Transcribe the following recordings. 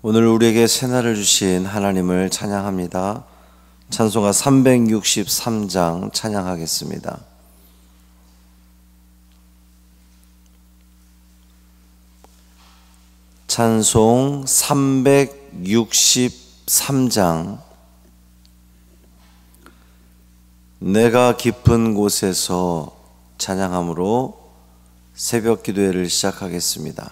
오늘 우리에게 새날을 주신 하나님을 찬양합니다. 찬송가 363장 찬양하겠습니다. 찬송 363장. 내가 깊은 곳에서 찬양함으로 새벽 기도회를 시작하겠습니다.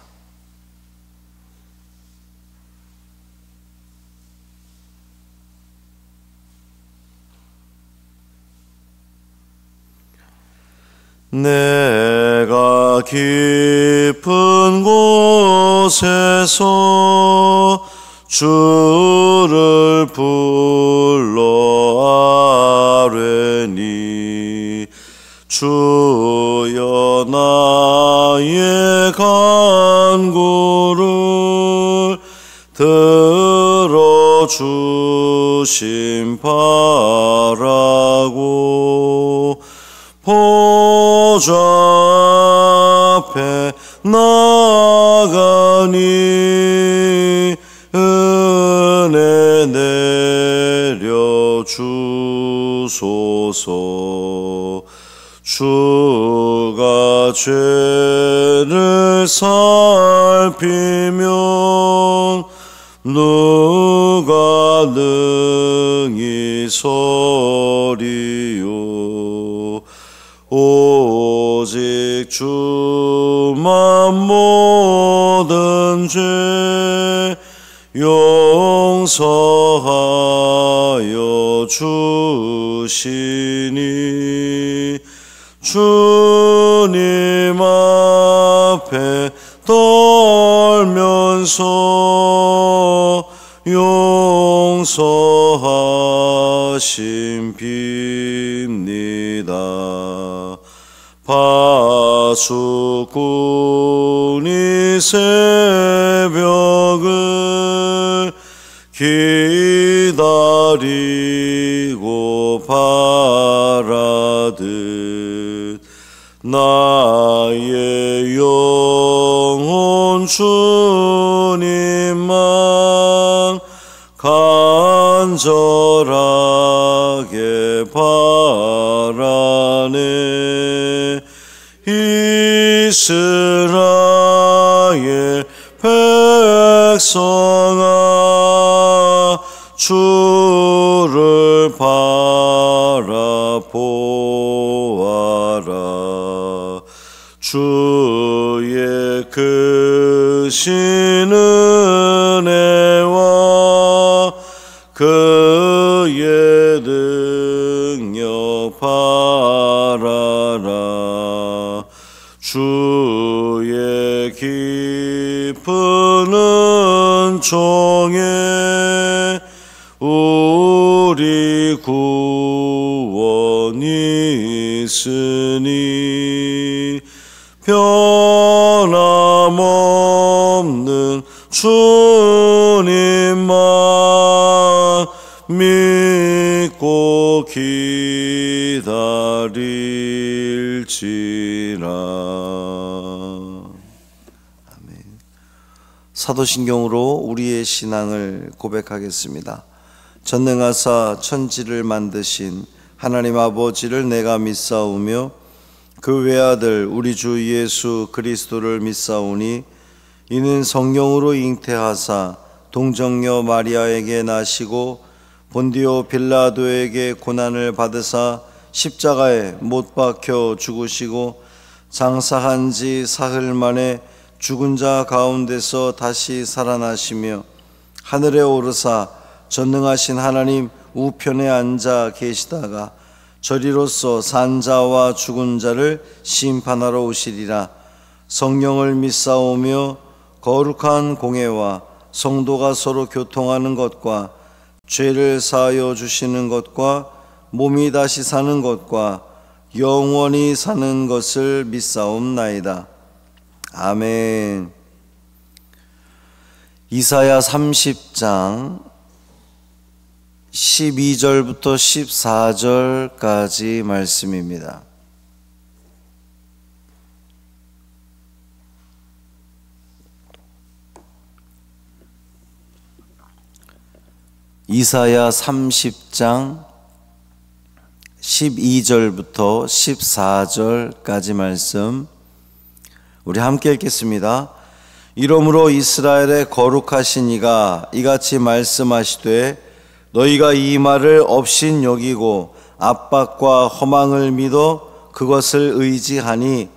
내가 깊은 곳에서 주를 불러 아뢰니 주여 나의 간구를 들어주심 바라고 보좌 앞에 나가니 은혜 내려 주소서. 주가 죄를 살피면 누가 능히 서리요. 오직 주만 모든 죄 용서하여 주시니 주님 앞에 떨면서 용서하심 빕니다. 파수꾼이 새벽을 기다리고 바라듯 나의 영혼 주님만 간절하게 바라네. 이스라엘 백성아 주를 바라보아라. 주의 크신 은혜와 그의 능력 바라라. 주의 깊은 은총에 우리 구원이 있으니 변함없는 주님만 믿고 기다릴지라. 사도신경으로 우리의 신앙을 고백하겠습니다. 전능하사 천지를 만드신 하나님 아버지를 내가 믿사오며 그 외아들 우리 주 예수 그리스도를 믿사오니 이는 성령으로 잉태하사 동정녀 마리아에게 나시고 본디오 빌라도에게 고난을 받으사 십자가에 못 박혀 죽으시고 장사한 지 사흘 만에 죽은 자 가운데서 다시 살아나시며 하늘에 오르사 전능하신 하나님 우편에 앉아 계시다가 저리로서 산 자와 죽은 자를 심판하러 오시리라. 성령을 믿사오며 거룩한 공회와 성도가 서로 교통하는 것과 죄를 사하여 주시는 것과 몸이 다시 사는 것과 영원히 사는 것을 믿사옵나이다. 아멘. 이사야 30장 12절부터 14절까지 말씀입니다. 이사야 30장 12절부터 14절까지 말씀 우리 함께 읽겠습니다. 이러므로 이스라엘의 거룩하신 이가 이같이 말씀하시되 너희가 이 말을 업신 여기고 압박과 허망을 믿어 그것을 의지하니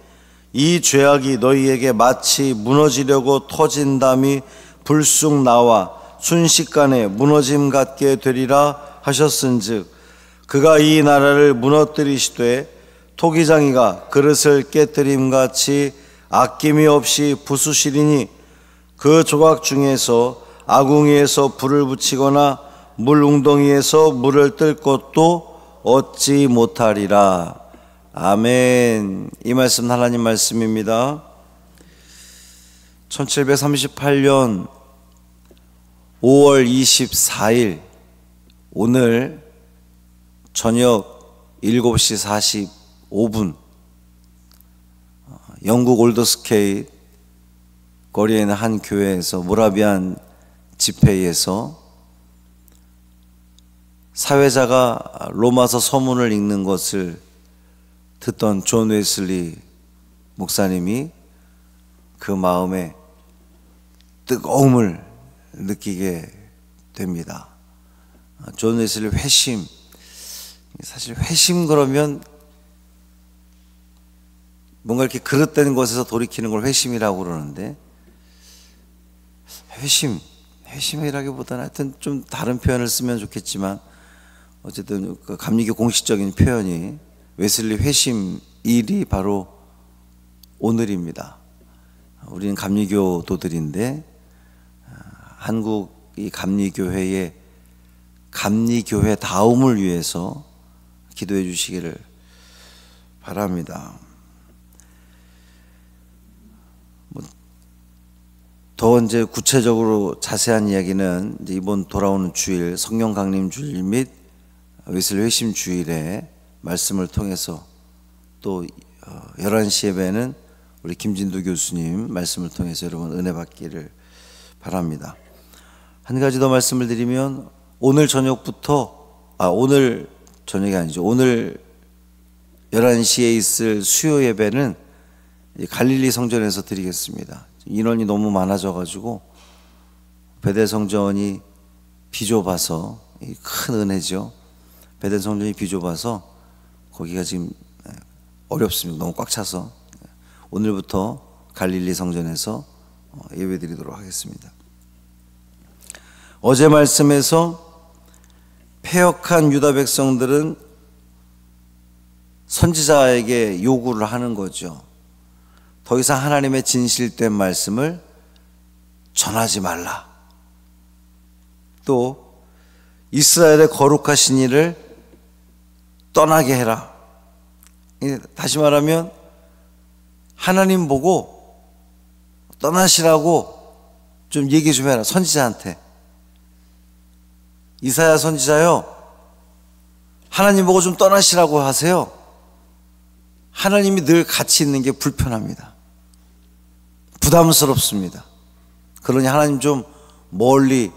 이 죄악이 너희에게 마치 무너지려고 터진 담이 불쑥 나와 순식간에 무너짐 같게 되리라 하셨은즉 그가 이 나라를 무너뜨리시되 토기장이가 그릇을 깨뜨림같이 아낌이 없이 부수시리니 그 조각 중에서 아궁이에서 불을 붙이거나 물웅덩이에서 물을 뜰 것도 얻지 못하리라. 아멘. 이 말씀 하나님 말씀입니다. 1738년 5월 24일 오늘 저녁 7시 45분 영국 올더스케이 거리에 있는 한 교회에서 모라비안 집회에서 사회자가 로마서 서문을 읽는 것을 듣던 존 웨슬리 목사님이 그 마음에 뜨거움을 느끼게 됩니다. 존 웨슬리 회심, 사실 회심 그러면 뭔가 이렇게 그릇된 것에서 돌이키는 걸 회심이라고 그러는데 회심이라기보다는 하여튼 좀 다른 표현을 쓰면 좋겠지만 어쨌든 그 감리교 공식적인 표현이 웨슬리 회심일이 바로 오늘입니다. 우리는 감리교도들인데 한국 이 감리교회의 감리교회 다움을 위해서 기도해 주시기를 바랍니다. 더 이제 구체적으로 자세한 이야기는 이제 이번 돌아오는 주일 성령 강림 주일 및 웨슬리 회심 주일에 말씀을 통해서 또 11시 예배는 우리 김진두 교수님 말씀을 통해서 여러분 은혜 받기를 바랍니다. 한 가지 더 말씀을 드리면 오늘 저녁부터 오늘 저녁이 아니죠. 오늘 11시에 있을 수요 예배는 갈릴리 성전에서 드리겠습니다. 인원이 너무 많아져 가지고 베델 성전이 비좁아서 큰 은혜죠. 베델 성전이 비좁아서 거기가 지금 어렵습니다. 너무 꽉 차서 오늘부터 갈릴리 성전에서 예배드리도록 하겠습니다. 어제 말씀에서 패역한 유다 백성들은 선지자에게 요구를 하는 거죠. 더 이상 하나님의 진실된 말씀을 전하지 말라. 또 이스라엘의 거룩하신 이를 떠나게 해라. 다시 말하면 하나님 보고 떠나시라고 좀 얘기 좀 해라. 선지자한테. 이사야 선지자요, 하나님 보고 좀 떠나시라고 하세요. 하나님이 늘 같이 있는 게 불편합니다. 부담스럽습니다. 그러니 하나님 좀 멀리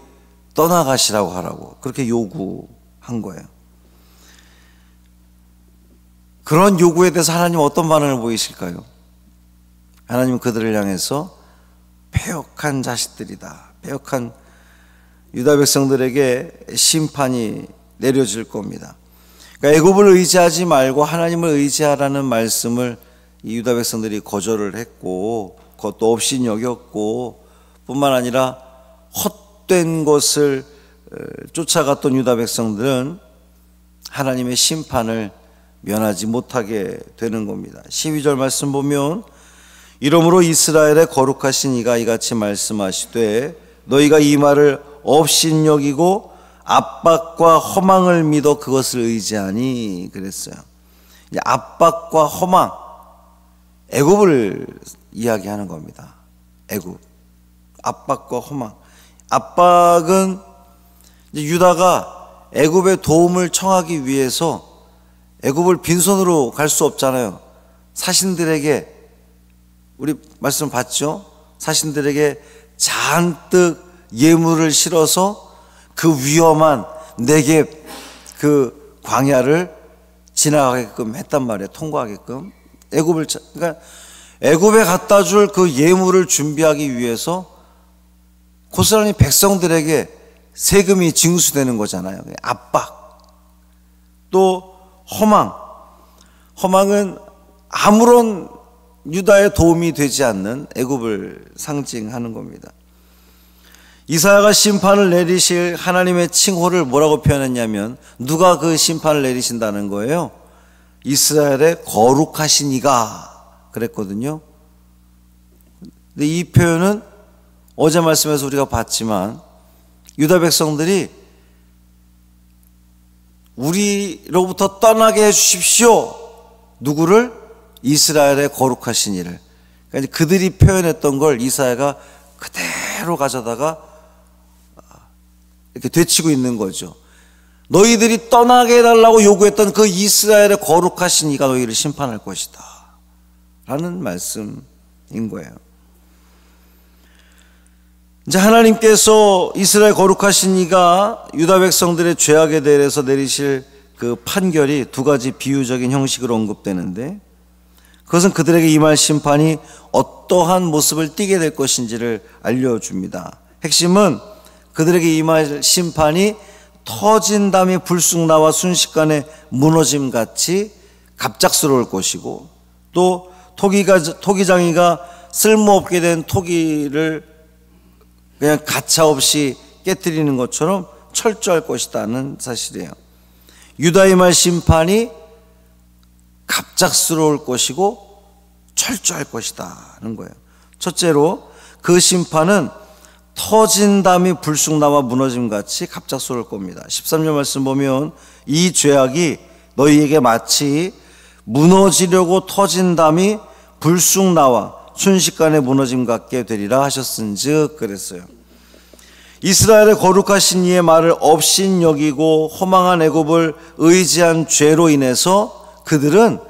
떠나가시라고 하라고 그렇게 요구한 거예요. 그런 요구에 대해서 하나님 어떤 반응을 보이실까요? 하나님은 그들을 향해서 패역한 자식들이다, 패역한 유다 백성들에게 심판이 내려질 겁니다. 그러니까 애굽을 의지하지 말고 하나님을 의지하라는 말씀을 이 유다 백성들이 거절을 했고 그것도 없이 여겼고 뿐만 아니라 헛된 것을 쫓아갔던 유다 백성들은 하나님의 심판을 면하지 못하게 되는 겁니다. 12절 말씀 보면 이러므로 이스라엘의 거룩하신 이가 이같이 말씀하시되 너희가 이 말을 업신여기고 압박과 허망을 믿어 그것을 의지하니 그랬어요. 이제 압박과 허망, 애굽을 이야기하는 겁니다. 애굽, 압박과 허망. 압박은 이제 유다가 애굽의 도움을 청하기 위해서 애굽을 빈손으로 갈 수 없잖아요. 사신들에게, 우리 말씀 봤죠? 사신들에게 잔뜩 예물을 실어서 그 위험한 내게 그 광야를 지나가게끔 했단 말이에요. 통과하게끔. 그러니까 애굽에 갖다 줄 그 예물을 준비하기 위해서 고스란히 백성들에게 세금이 징수되는 거잖아요. 압박. 또 허망은 아무런 유다의 도움이 되지 않는 애굽을 상징하는 겁니다. 이사야가 심판을 내리실 하나님의 칭호를 뭐라고 표현했냐면, 누가 그 심판을 내리신다는 거예요? 이스라엘의 거룩하신 이가 그랬거든요. 근데 이 표현은 어제 말씀에서 우리가 봤지만 유다 백성들이 우리로부터 떠나게 해주십시오. 누구를? 이스라엘의 거룩하신 이를. 그러니까 그들이 표현했던 걸 이사야가 그대로 가져다가 이렇게 되치고 있는 거죠. 너희들이 떠나게 해달라고 요구했던 그 이스라엘의 거룩하신 이가 너희를 심판할 것이다 라는 말씀인 거예요. 이제 하나님께서 이스라엘 거룩하신 이가 유다 백성들의 죄악에 대해서 내리실 그 판결이 두 가지 비유적인 형식으로 언급되는데, 그것은 그들에게 임할 심판이 어떠한 모습을 띠게 될 것인지를 알려줍니다. 핵심은 그들에게 임할 심판이 터진 담이 불쑥 나와 순식간에 무너짐 같이 갑작스러울 것이고, 또 토기장이가 쓸모없게 된 토기를 그냥 가차없이 깨뜨리는 것처럼 철저할 것이다는 사실이에요. 유다의 말 심판이 갑작스러울 것이고 철저할 것이다는 거예요. 첫째로 그 심판은 터진 담이 불쑥 나와 무너짐 같이 갑작스러울 겁니다. 13절 말씀 보면 이 죄악이 너희에게 마치 무너지려고 터진 담이 불쑥 나와 순식간에 무너짐 같게 되리라 하셨은즉 그랬어요. 이스라엘의 거룩하신 이의 말을 업신여기고 허망한 애굽을 의지한 죄로 인해서 그들은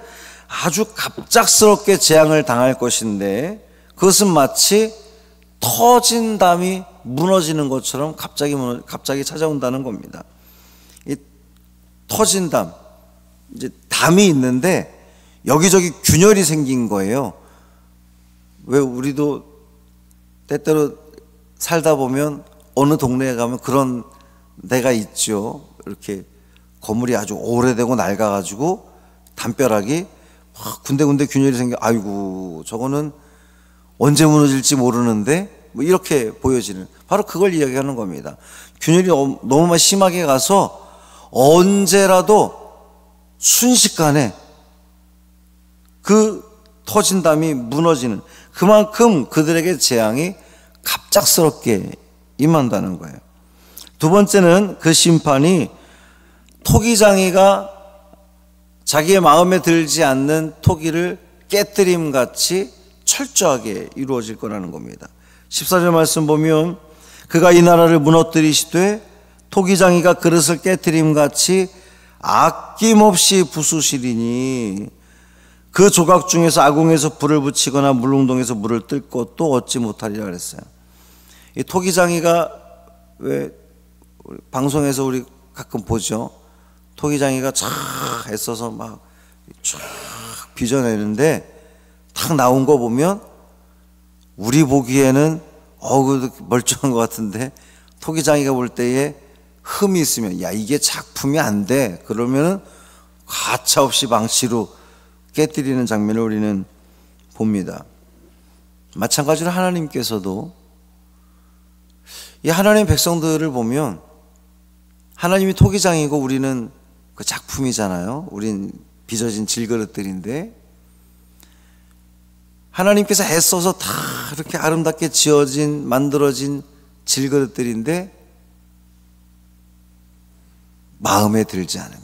아주 갑작스럽게 재앙을 당할 것인데, 그것은 마치 터진 담이 무너지는 것처럼 갑자기 찾아온다는 겁니다. 이 터진 담, 이제 담이 있는데 여기저기 균열이 생긴 거예요. 왜 우리도 때때로 살다 보면 어느 동네에 가면 그런 데가 있죠. 이렇게 건물이 아주 오래되고 낡아가지고 담벼락이 막 군데군데 균열이 생겨, 아이고 저거는 언제 무너질지 모르는데 뭐 이렇게 보여지는, 바로 그걸 이야기하는 겁니다. 균열이 너무 심하게 가서 언제라도 순식간에 그 터진 담이 무너지는, 그만큼 그들에게 재앙이 갑작스럽게 임한다는 거예요. 두 번째는 그 심판이 토기장이가 자기의 마음에 들지 않는 토기를 깨뜨림같이 철저하게 이루어질 거라는 겁니다. 14절 말씀 보면 그가 이 나라를 무너뜨리시되 토기장이가 그릇을 깨뜨림같이 아낌없이 부수시리니 그 조각 중에서 아궁에서 불을 붙이거나 물웅덩에서 물을 뜰 것도 얻지 못하리라 그랬어요. 이 토기장이가 왜 방송에서 우리 가끔 보죠. 토기장이가 쫙 애써서 막 쫙 빚어내는데 탁 나온 거 보면 우리 보기에는 멀쩡한 것 같은데 토기장이가 볼 때에 흠이 있으면 야 이게 작품이 안 돼 그러면은 가차없이 망치로 깨뜨리는 장면을 우리는 봅니다. 마찬가지로 하나님께서도 이 하나님의 백성들을 보면 하나님이 토기장이고 우리는 그 작품이잖아요. 우린 빚어진 질그릇들인데 하나님께서 애써서 다 이렇게 아름답게 만들어진 질그릇들인데 마음에 들지 않으면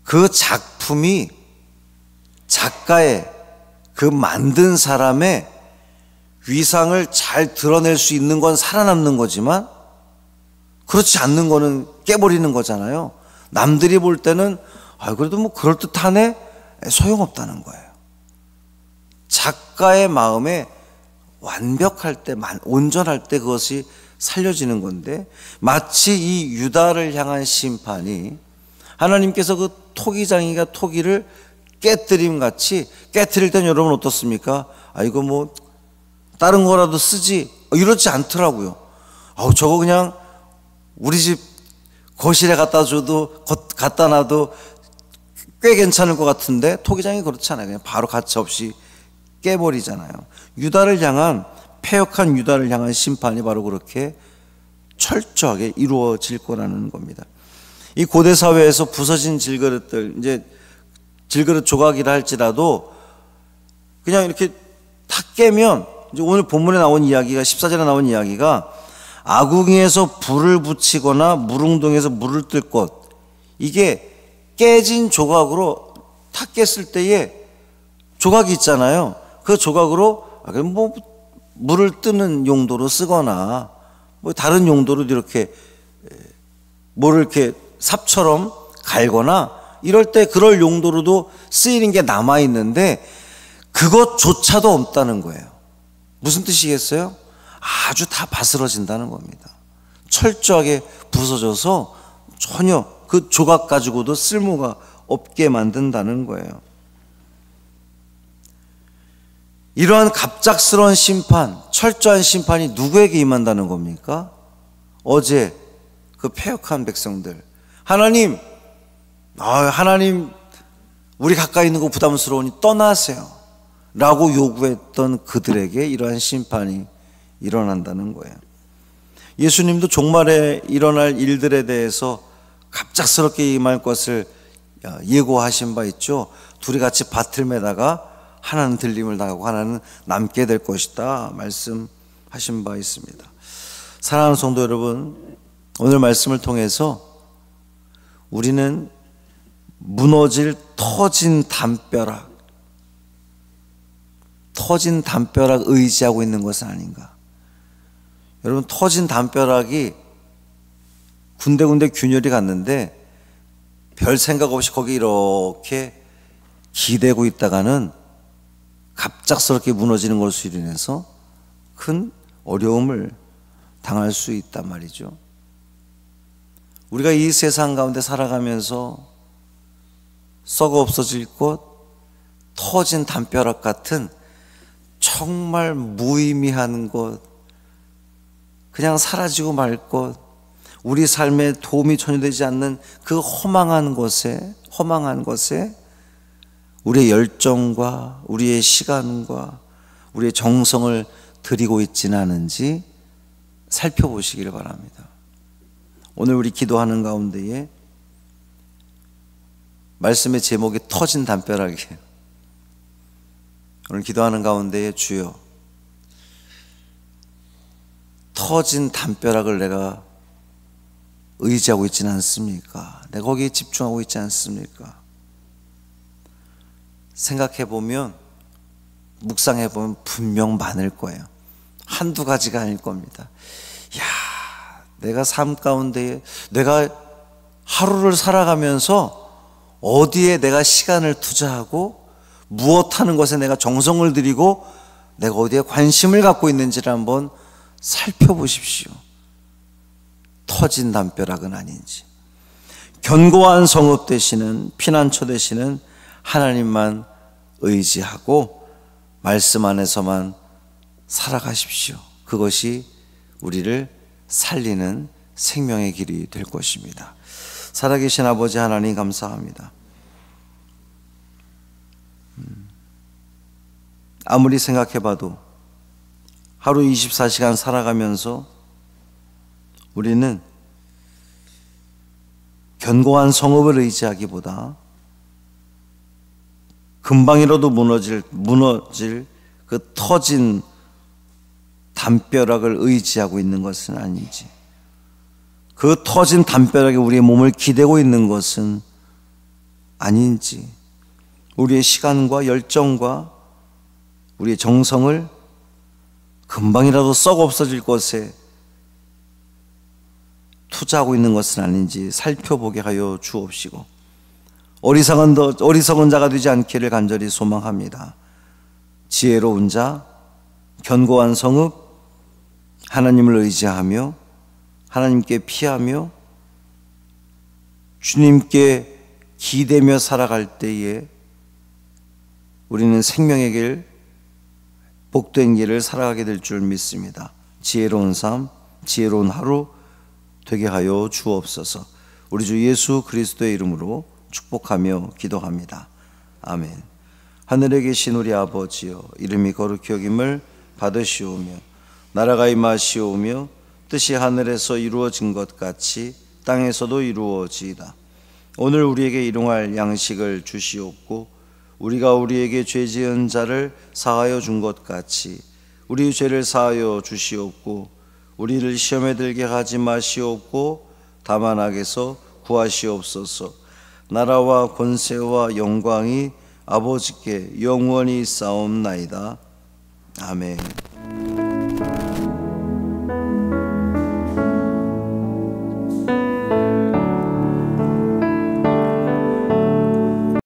그 작품이 작가의 그 만든 사람의 위상을 잘 드러낼 수 있는 건 살아남는 거지만 그렇지 않는 거는 깨버리는 거잖아요. 남들이 볼 때는 그래도 뭐 그럴듯하네? 소용없다는 거예요. 작가의 마음에 완벽할 때, 온전할 때 그것이 살려지는 건데, 마치 이 유다를 향한 심판이 하나님께서 그 토기장이가 토기를 깨뜨림 같이, 깨뜨릴 땐 여러분 어떻습니까? 이거 뭐 다른 거라도 쓰지, 이렇지 않더라고요. 저거 그냥 우리 집 거실에 갖다 놔도 꽤 괜찮을 것 같은데, 토기장이 그렇지 않아요. 그냥 바로 가차없이 깨버리잖아요. 유다를 향한, 패역한 유다를 향한 심판이 바로 그렇게 철저하게 이루어질 거라는 겁니다. 이 고대 사회에서 부서진 질그릇들, 이제 질그릇 조각이라 할지라도 그냥 이렇게 다 깨면, 이제 오늘 본문에 나온 이야기가, 14절에 나온 이야기가 아궁이에서 불을 붙이거나 무릉동에서 물을 뜰 것, 이게 깨진 조각으로 다 깼을 때에 조각이 있잖아요. 그 조각으로 뭐 물을 뜨는 용도로 쓰거나 뭐 다른 용도로 이렇게 뭐를 이렇게 삽처럼 갈거나 이럴 때 그럴 용도로도 쓰이는 게 남아 있는데, 그것조차도 없다는 거예요. 무슨 뜻이겠어요? 아주 다 바스러진다는 겁니다. 철저하게 부서져서 전혀 그 조각 가지고도 쓸모가 없게 만든다는 거예요. 이러한 갑작스러운 심판, 철저한 심판이 누구에게 임한다는 겁니까? 어제 그 패역한 백성들, 하나님 우리 가까이 있는 거 부담스러우니 떠나세요 라고 요구했던 그들에게 이러한 심판이 일어난다는 거예요. 예수님도 종말에 일어날 일들에 대해서 갑작스럽게 임할 것을 예고하신 바 있죠. 둘이 같이 밭을 매다가 하나는 들림을 당하고 하나는 남게 될 것이다 말씀하신 바 있습니다. 사랑하는 성도 여러분, 오늘 말씀을 통해서 우리는 무너질 터진 담벼락 의지하고 있는 것은 아닌가. 여러분, 터진 담벼락이 군데군데 균열이 갔는데 별 생각 없이 거기 이렇게 기대고 있다가는 갑작스럽게 무너지는 것으로 인해서 큰 어려움을 당할 수 있단 말이죠. 우리가 이 세상 가운데 살아가면서 썩어 없어질 것, 터진 담벼락 같은 정말 무의미한 것, 그냥 사라지고 말 것, 우리 삶에 도움이 전혀 되지 않는 그 허망한 것에 우리의 열정과 우리의 시간과 우리의 정성을 들이고 있지는 않은지 살펴보시기를 바랍니다. 오늘 우리 기도하는 가운데에 말씀의 제목이 터진 담벼락이에요. 오늘 기도하는 가운데에 주여, 터진 담벼락을 내가 의지하고 있지는 않습니까? 내가 거기에 집중하고 있지 않습니까? 생각해보면, 묵상해보면 분명 많을 거예요. 한두 가지가 아닐 겁니다. 내가 삶 가운데에, 내가 하루를 살아가면서 어디에 내가 시간을 투자하고 무엇 하는 것에 내가 정성을 들이고 내가 어디에 관심을 갖고 있는지를 한번 살펴보십시오. 터진 담벼락은 아닌지. 견고한 성읍 되시는, 피난처 되시는 하나님만 의지하고 말씀 안에서만 살아가십시오. 그것이 우리를 살리는 생명의 길이 될 것입니다. 살아계신 아버지 하나님, 감사합니다. 아무리 생각해봐도 하루 24시간 살아가면서 우리는 견고한 성읍을 의지하기보다 금방이라도 무너질 그 터진 담벼락을 의지하고 있는 것은 아닌지, 그 터진 담벼락에 우리의 몸을 기대고 있는 것은 아닌지, 우리의 시간과 열정과 우리의 정성을 금방이라도 썩어 없어질 것에 투자하고 있는 것은 아닌지 살펴보게 하여 주옵시고, 어리석은 자가 되지 않기를 간절히 소망합니다. 지혜로운 자, 견고한 성읍, 하나님을 의지하며 하나님께 피하며 주님께 기대며 살아갈 때에 우리는 생명의 길, 복된 길을 살아가게 될 줄 믿습니다. 지혜로운 삶, 지혜로운 하루 되게 하여 주옵소서. 우리 주 예수 그리스도의 이름으로 축복하며 기도합니다. 아멘. 하늘에 계신 우리 아버지여, 이름이 거룩히 여김을 받으시오며 나라가 임하시오며 뜻이 하늘에서 이루어진 것 같이 땅에서도 이루어지이다. 오늘 우리에게 일용할 양식을 주시옵고 우리가 우리에게 죄 지은 자를 사하여 준 것 같이 우리 죄를 사하여 주시옵고 우리를 시험에 들게 하지 마시옵고 다만 악에서 구하시옵소서. 나라와 권세와 영광이 아버지께 영원히 있사옵나이다. 아멘.